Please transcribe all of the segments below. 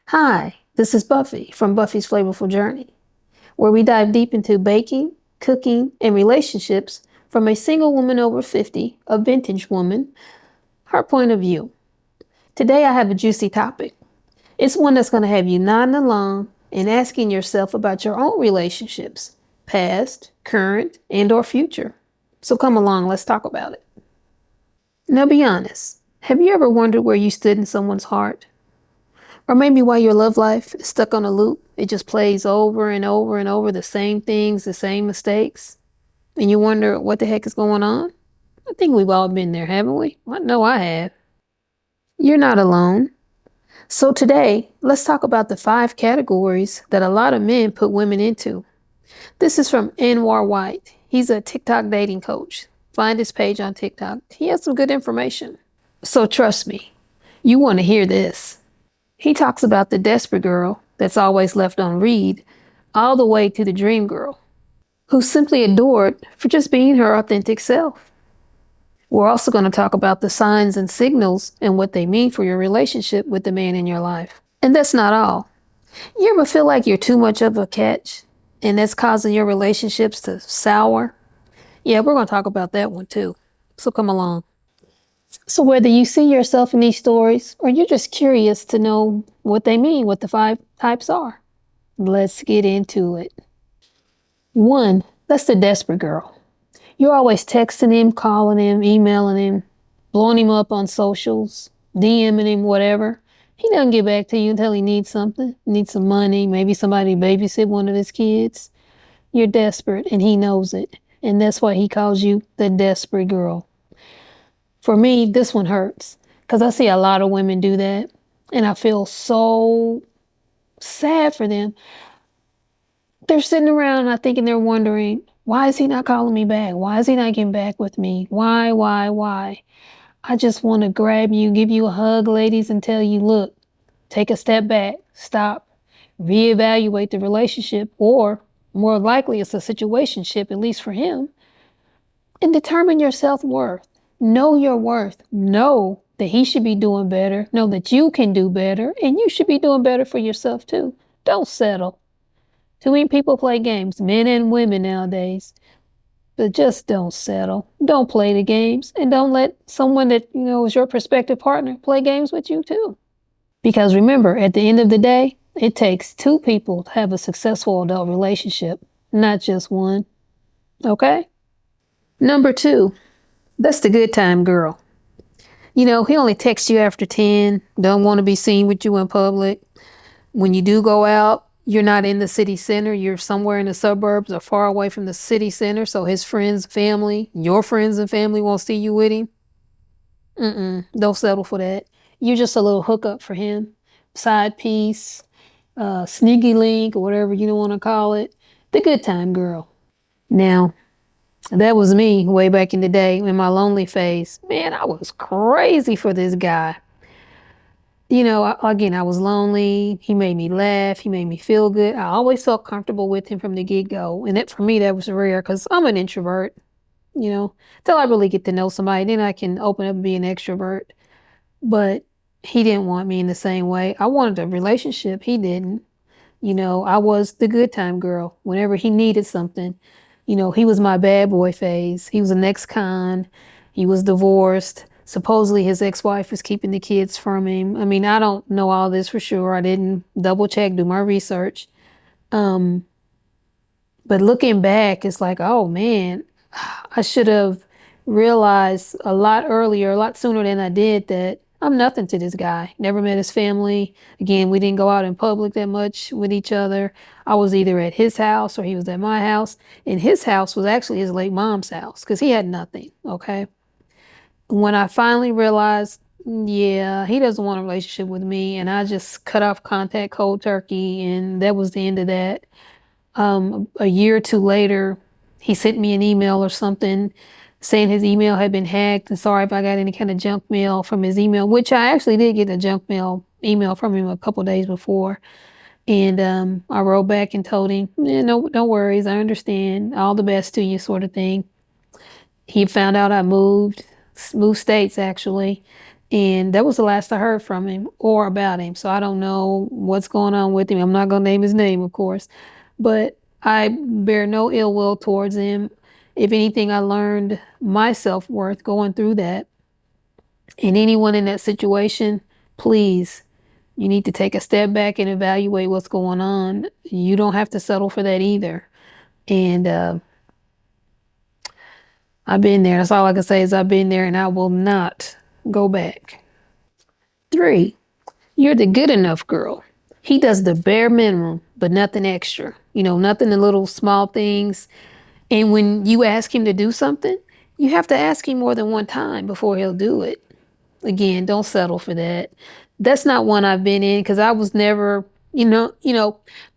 Hi, this is Buffy from Buffy's Flavorful Journey, where we dive deep into baking, cooking, and relationships from a single woman over 50, a vintage woman, her point of view. Today I have a juicy topic. It's one that's going to have you nodding along and asking yourself about your own relationships, past, current, and or future. So come along, let's talk about it. Now be honest. Have you ever wondered where you stood in someone's heart? Or maybe why your love life is stuck on a loop. It just plays over and over and over the same things, the same mistakes. And you wonder what the heck is going on? I think we've all been there, haven't we? I know I have. You're not alone. So today, let's talk about the 5 categories that a lot of men put women into. This is from Anwar White. He's a TikTok dating coach. Find his page on TikTok. He has some good information. So trust me, you want to hear this. He talks about the desperate girl that's always left on read, all the way to the dream girl, who's simply adored for just being her authentic self. We're also going to talk about the signs and signals and what they mean for your relationship with the man in your life. And that's not all. You ever feel like you're too much of a catch and that's causing your relationships to sour? Yeah, we're going to talk about that one too. So come along. So whether you see yourself in these stories or you're just curious to know what they mean, what the 5 types are, let's get into it. 1, that's the desperate girl. You're always texting him, calling him, emailing him, blowing him up on socials, DMing him, whatever. He doesn't get back to you until he needs something, needs some money, maybe somebody to babysit one of his kids. You're desperate and he knows it. And that's why he calls you the desperate girl. For me, this one hurts because I see a lot of women do that. And I feel so sad for them. They're sitting around, I think, and they're wondering, why is he not calling me back? Why is he not getting back with me? Why? I just want to grab you, give you a hug, ladies, and tell you, look, take a step back, stop, reevaluate the relationship, or more likely it's a situationship, at least for him, and determine your self-worth. Know your worth. Know that he should be doing better. Know that you can do better, and you should be doing better for yourself too. Don't settle. Too many people play games, men and women nowadays. But just don't settle. Don't play the games, and don't let someone that is your prospective partner play games with you too. Because remember, at the end of the day, it takes 2 people to have a successful adult relationship, not just one. Okay? Number 2, that's the good time girl. He only texts you after 10, don't want to be seen with you in public. When you do go out, you're not in the city center. You're somewhere in the suburbs or far away from the city center. So his friends, family, your friends and family won't see you with him. Don't settle for that. You're just a little hookup for him. Side piece, sneaky link, or whatever you want to call it. The good time girl. Now, that was me way back in the day in my lonely phase. Man, I was crazy for this guy. Again, I was lonely. He made me laugh. He made me feel good. I always felt comfortable with him from the get-go. And for me, that was rare because I'm an introvert, till I really get to know somebody. Then I can open up and be an extrovert. But he didn't want me in the same way. I wanted a relationship. He didn't. I was the good time girl. Whenever he needed something, he was my bad boy phase. He was an ex-con. He was divorced. Supposedly his ex-wife was keeping the kids from him. I mean, I don't know all this for sure. I didn't double check, do my research. But looking back, it's like, oh man, I should have realized a lot earlier, a lot sooner than I did, that I'm nothing to this guy. Never met his family. Again, we didn't go out in public that much with each other. I was either at his house or he was at my house. And his house was actually his late mom's house because he had nothing, okay? When I finally realized, yeah, he doesn't want a relationship with me, and I just cut off contact cold turkey, and that was the end of that. A year or 2 later, he sent me an email or something saying his email had been hacked and sorry if I got any kind of junk mail from his email, which I actually did get a junk mail email from him a couple days before. And I wrote back and told him, no worries, I understand, all the best to you, sort of thing. He found out I moved states actually. And that was the last I heard from him or about him. So I don't know what's going on with him. I'm not going to name his name, of course, but I bear no ill will towards him. If anything, I learned my self worth going through that. And anyone in that situation, please, you need to take a step back and evaluate what's going on. You don't have to settle for that either. And I've been there. That's all I can say is I've been there and I will not go back. 3, you're the good enough girl. He does the bare minimum, but nothing extra. Nothing the little small things. And when you ask him to do something, you have to ask him more than one time before he'll do it. Again, don't settle for that. That's not one I've been in because I was never,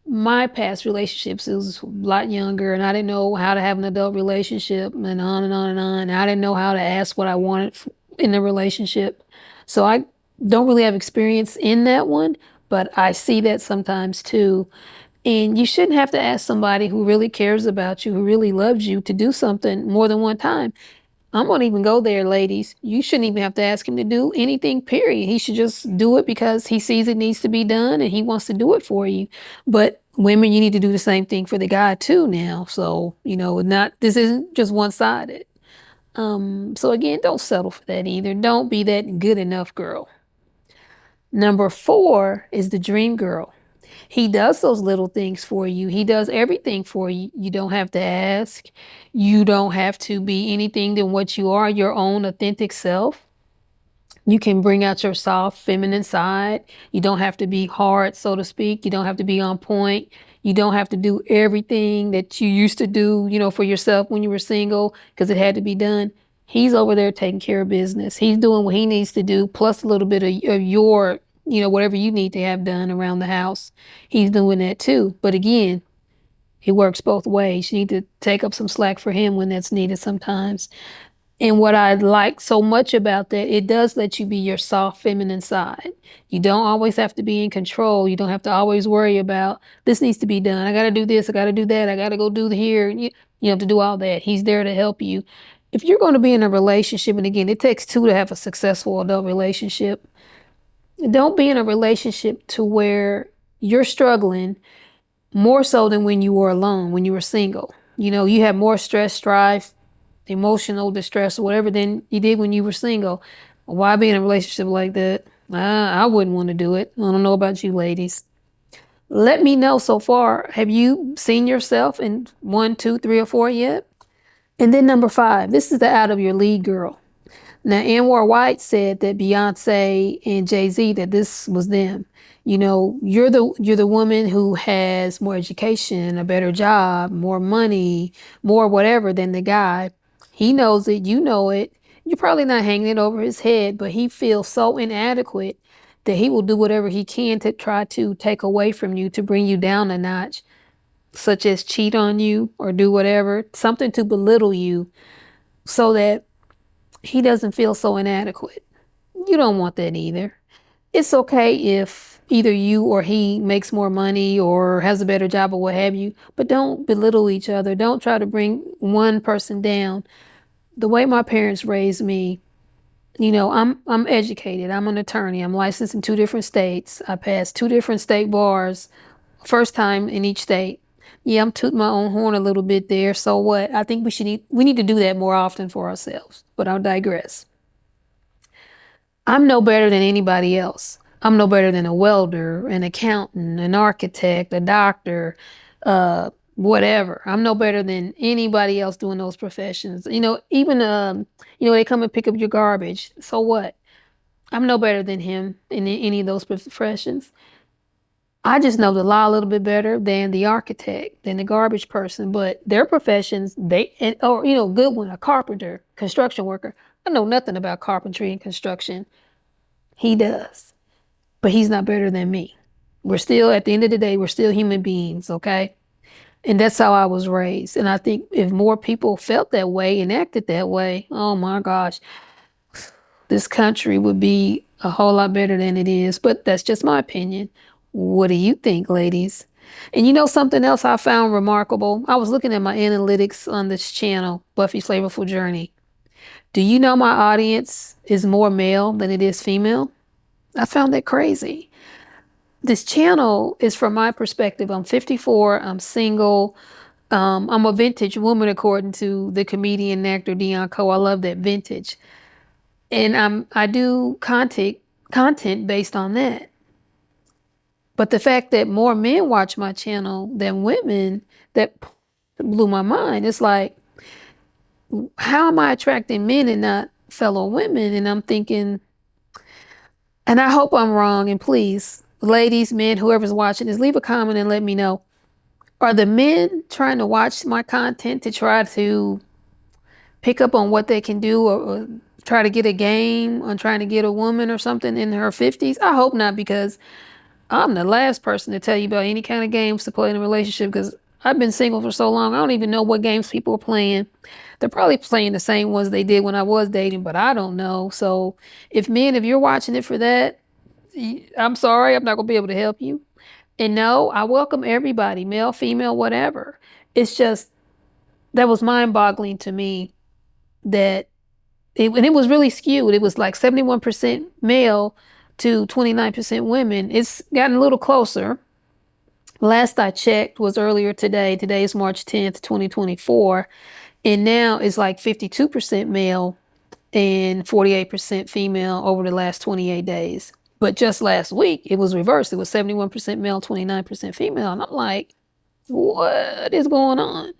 my past relationships, it was a lot younger and I didn't know how to have an adult relationship and on and on and on. I didn't know how to ask what I wanted in a relationship. So I don't really have experience in that one, but I see that sometimes too. And you shouldn't have to ask somebody who really cares about you, who really loves you to do something more than one time. I'm gonna even go there, ladies. You shouldn't even have to ask him to do anything, period. He should just do it because he sees it needs to be done and he wants to do it for you. But women, you need to do the same thing for the guy too now. So, not this isn't just one-sided. So again, don't settle for that either. Don't be that good enough girl. Number 4 is the dream girl. He does those little things for you. He does everything for you. You don't have to ask. You don't have to be anything than what you are, your own authentic self. You can bring out your soft feminine side. You don't have to be hard, so to speak. You don't have to be on point. You don't have to do everything that you used to do, for yourself when you were single because it had to be done. He's over there taking care of business. He's doing what he needs to do, plus a little bit of your, whatever you need to have done around the house. He's doing that too. But again, it works both ways. You need to take up some slack for him when that's needed sometimes. And what I like so much about that, it does let you be your soft feminine side. You don't always have to be in control. You don't have to always worry about this needs to be done. I got to do this. I got to do that. I got to go do here. You have to do all that. He's there to help you. If you're going to be in a relationship, and again, it takes 2 to have a successful adult relationship. Don't be in a relationship to where you're struggling more so than when you were alone, when you were single. You have more stress, strife, emotional distress or whatever than you did when you were single. Why be in a relationship like that? I wouldn't want to do it. I don't know about you ladies. Let me know so far. Have you seen yourself in 1, 2, 3, or 4 yet? And then number 5, this is the out of your league girl. Now, Anwar White said that Beyonce and Jay-Z, that this was them. You're the woman who has more education, a better job, more money, more whatever than the guy. He knows it, you know it. You're probably not hanging it over his head, but he feels so inadequate that he will do whatever he can to try to take away from you, to bring you down a notch, such as cheat on you or do whatever, something to belittle you so that he doesn't feel so inadequate. You don't want that either. It's okay if either you or he makes more money or has a better job or what have you, but don't belittle each other. Don't try to bring one person down. The way my parents raised me, I'm educated. I'm an attorney. I'm licensed in 2 different states. I passed 2 different state bars, first time in each state. Yeah, I'm tooting my own horn a little bit there. So what? I think we need to do that more often for ourselves. But I'll digress. I'm no better than anybody else. I'm no better than a welder, an accountant, an architect, a doctor, whatever. I'm no better than anybody else doing those professions. Even they come and pick up your garbage. So what? I'm no better than him in any of those professions. I just know the law a little bit better than the architect, than the garbage person. But their professions, good one, a carpenter, construction worker. I know nothing about carpentry and construction. He does, but he's not better than me. We're still, at the end of the day, we're still human beings, okay? And that's how I was raised. And I think if more people felt that way and acted that way, oh my gosh, this country would be a whole lot better than it is. But that's just my opinion. What do you think, ladies? And something else I found remarkable? I was looking at my analytics on this channel, Buffy's Flavorful Journey. Do you know my audience is more male than it is female? I found that crazy. This channel is from my perspective. I'm 54, I'm single. I'm a vintage woman, according to the comedian and actor Dion Cole. I love that vintage. And I do content based on that. But the fact that more men watch my channel than women, that blew my mind. It's like, how am I attracting men and not fellow women? And I'm thinking, and I hope I'm wrong, and please, ladies, men, whoever's watching this, leave a comment and let me know. Are the men trying to watch my content to try to pick up on what they can do, or try to get a game on trying to get a woman or something in her 50s? I hope not, because I'm the last person to tell you about any kind of games to play in a relationship, because I've been single for so long. I don't even know what games people are playing. They're probably playing the same ones they did when I was dating, but I don't know. So if you're watching it for that, I'm sorry, I'm not going to be able to help you. And no, I welcome everybody, male, female, whatever. It's just, that was mind boggling to me that and it was really skewed. It was like 71% male to 29% women. It's gotten a little closer. Last I checked was earlier today. Today is March 10th, 2024. And now it's like 52% male and 48% female over the last 28 days. But just last week, it was reversed. It was 71% male, 29% female. And I'm like, what is going on?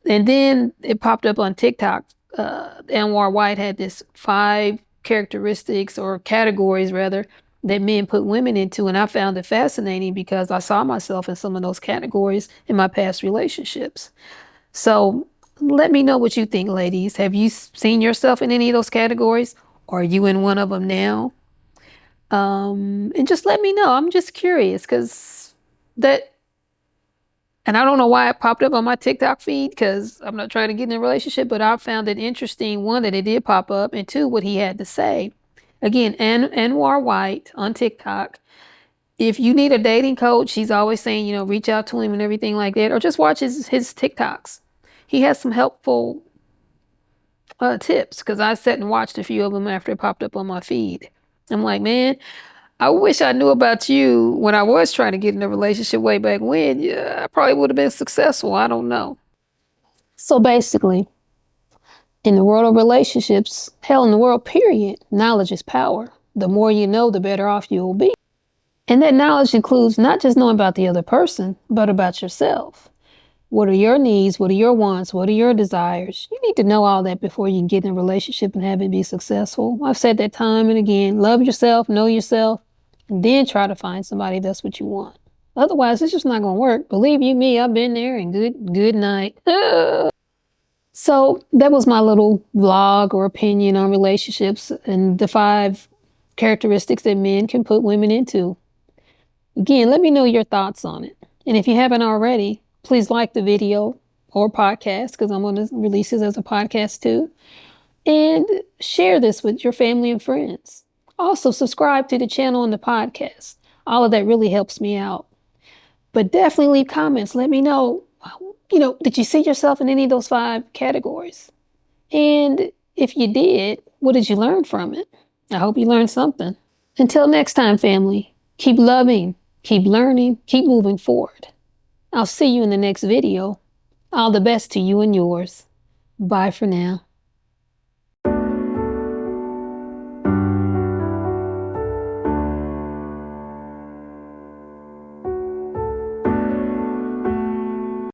And then it popped up on TikTok. Anwar White had this 5 characteristics, or categories rather, that men put women into. And I found it fascinating because I saw myself in some of those categories in my past relationships. So let me know what you think, ladies. Have you seen yourself in any of those categories? Are you in one of them now? And just let me know. I'm just curious, because that, and I don't know why it popped up on my TikTok feed, because I'm not trying to get in a relationship, but I found it interesting, one, that it did pop up, and two, what he had to say. Again, Anwar White on TikTok. If you need a dating coach, he's always saying, reach out to him and everything like that, or just watch his TikToks. He has some helpful tips, because I sat and watched a few of them after it popped up on my feed. I'm like, man, I wish I knew about you when I was trying to get in a relationship way back when. Yeah, I probably would have been successful. I don't know. So basically, in the world of relationships, hell, in the world, period, knowledge is power. The more you know, the better off you will be. And that knowledge includes not just knowing about the other person, but about yourself. What are your needs? What are your wants? What are your desires? You need to know all that before you can get in a relationship and have it be successful. I've said that time and again. Love yourself, know yourself, and then try to find somebody that's what you want. Otherwise, it's just not going to work. Believe you me, I've been there, and good night. So that was my little vlog or opinion on relationships and the 5 characteristics that men can put women into. Again, let me know your thoughts on it. And if you haven't already, please like the video or podcast, because I'm going to release this as a podcast too. And share this with your family and friends. Also, subscribe to the channel and the podcast. All of that really helps me out. But definitely leave comments. Let me know, did you see yourself in any of those 5 categories? And if you did, what did you learn from it? I hope you learned something. Until next time, family, keep loving, keep learning, keep moving forward. I'll see you in the next video. All the best to you and yours. Bye for now.